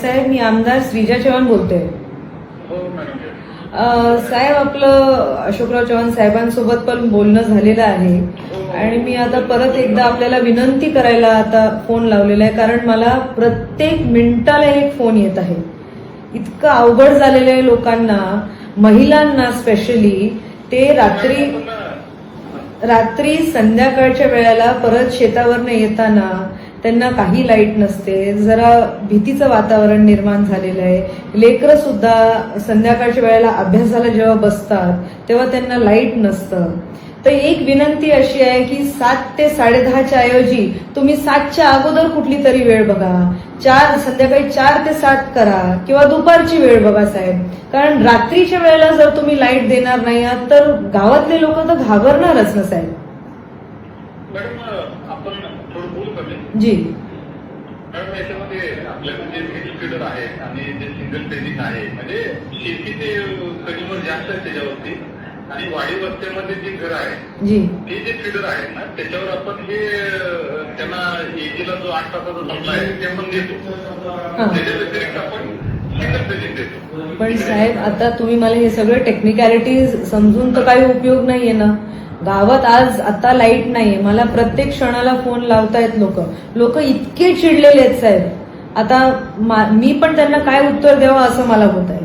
साहेब, मी आमदार श्रीजा चव्हाण बोलते. हो मॅडम. साहेब, आपलं अशोकराव चव्हाण साहेबांसोबत पण बोलणं झालेलं आहे आणि मी आता परत एकदा आपल्याला विनंती करायला आता फोन लावलेला आहे, कारण मला प्रत्येक मिनिटाला एक फोन येत आहे. इतकं अवघड झालेलं आहे लोकांना, महिलांना स्पेशली. ते रात्री संध्याकाळच्या वेळेला परत शेतावरनं येताना त्यांना काही लाईट नसते. जरा भीतीचं वातावरण निर्माण झालेलं आहे. लेकरं सुद्धा संध्याकाळच्या वेळेला अभ्यासाला जेव्हा बसतात तेव्हा त्यांना लाईट नसतं. तर एक विनंती अशी आहे की 7 ते 10:30च्या ऐवजी तुम्ही 7च्या अगोदर कुठली तरी वेळ बघा. संध्याकाळी 4 ते 7 करा किंवा दुपारची वेळ बघा साहेब. कारण रात्रीच्या वेळेला जर तुम्ही लाईट देणार नाही आहात तर गावातले लोक तर घाबरणारच ना साहेब. मॅडम, आपण थोडं बोलू का? जी मॅडम, याच्यामध्ये आपल्याला जे मिक्स फीडर आहे आणि जे सिंगल फेजिंग आहे, म्हणजे शेतीचे कन्झ्युमर जास्त आहे त्याच्यावरती, आणि वाडी वस्त्यामध्ये जे घर आहे जी ते जे फीडर आहे ना त्याच्यावर आपण हे त्यांना एजीला जो 8 तासाचा सप्ला आहे ते आपण देतो. त्याच्या व्यतिरिक्त आपण सिंगल फेजिंग देतो. पण साहेब, आता तुम्ही मला हे सगळं टेक्निकॅलिटीज समजून तर काही उपयोग नाहीये ना. गावात आज आता लाईट नाहीये, मला प्रत्येक क्षणाला फोन लावतायत लोक इतके चिडलेले आहेत साहेब. आता मी पण त्यांना काय उत्तर द्यावं असं मला होत आहे.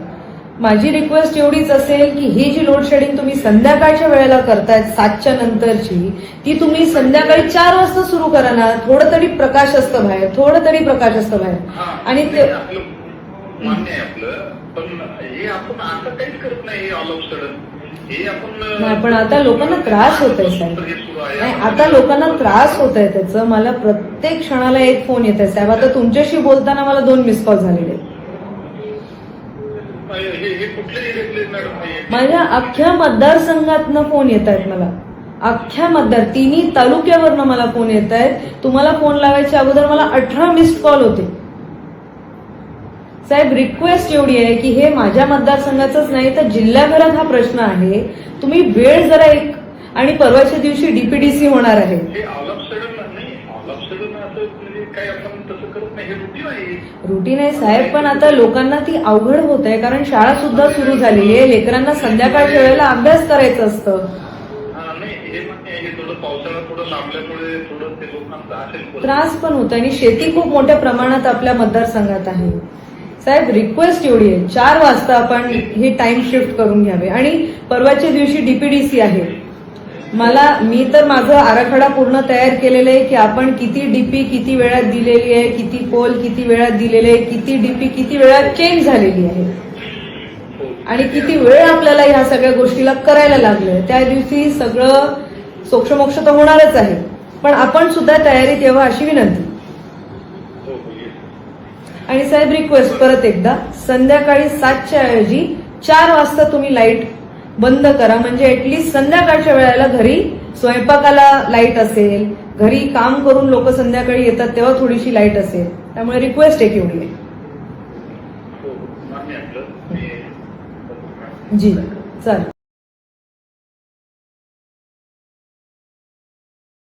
माझी रिक्वेस्ट एवढीच असेल की ही जी लोड शेडिंग तुम्ही संध्याकाळच्या वेळेला करतायत 7च्या नंतरची, ती तुम्ही संध्याकाळी 4 वाजता सुरू करा ना. थोडं तरी प्रकाश असतं बाहेर, आणि ते मान्य आहे आपलं, पण हे आपण असं काहीच करत नाही. ऑल ऑफ सडन हे आपण नाही, पण आता लोकांना त्रास होत आहे साहेब. नाही, आता लोकांना त्रास होत आहे त्याचं. मला प्रत्येक क्षणाला एक फोन येत आहे साहेब. आता तुमच्याशी बोलताना मला 2 मिस कॉल झालेले. माझ्या अख्ख्या मतदारसंघातनं फोन येत आहेत मला. अख्ख्या तिन्ही तालुक्यावरनं मला फोन येत आहेत. तुम्हाला फोन लावायच्या अगोदर मला 18 मिस्ड कॉल होते साहेब. रिक्वेस्ट एवढी आहे की हे माझ्या मतदारसंघाचंच नाही तर जिल्ह्याभरात हा प्रश्न आहे. तुम्ही वेळ जरा आणि परवाच्या दिवशी डीपीडीसी होणार आहे. रुटीन आहे साहेब, पण आता लोकांना ती अवघड होत आहे, कारण शाळा सुद्धा सुरू झालेली आहे. लेकरांना संध्याकाळच्या वेळेला अभ्यास करायचा असतं. त्रास पण होत आणि शेती खूप मोठ्या प्रमाणात आपल्या मतदारसंघात आहे साहेब. रिक्वेस्ट एवढी आहे, 4 वाजता आपण हे टाइम शिफ्ट करून घ्यावे. आणि परवाच्या दिवशी डीपीडीसी आहे. मी तर माझं आराखडा पूर्ण तयार केलेलं आहे की आपण किती डीपी किती वेळात दिलेली आहे, किती पोल किती वेळात दिलेले आहे, किती डीपी किती वेळात चेंज झालेली आहे, आणि किती वेळ आपल्याला ह्या सगळ्या गोष्टीला करायला लागलंय. त्या दिवशी सगळं सोक्षमोक्ष तर होणारच आहे, पण आपण सुद्धा तयारीत यावं अशी विनंती. आणि साहेब, रिक्वेस्ट परत एकदा, संध्याकाळी 7च्या ऐवजी 4 वाजता तुम्ही लाईट बंद करा. म्हणजे ऍटलीस्ट संध्याकाळच्या वेळेला घरी स्वयंपाकाला लाईट असेल, घरी काम करून लोक संध्याकाळी येतात तेव्हा थोडीशी लाईट असेल. त्यामुळे रिक्वेस्ट एक एवढी आहे. जी चालेल.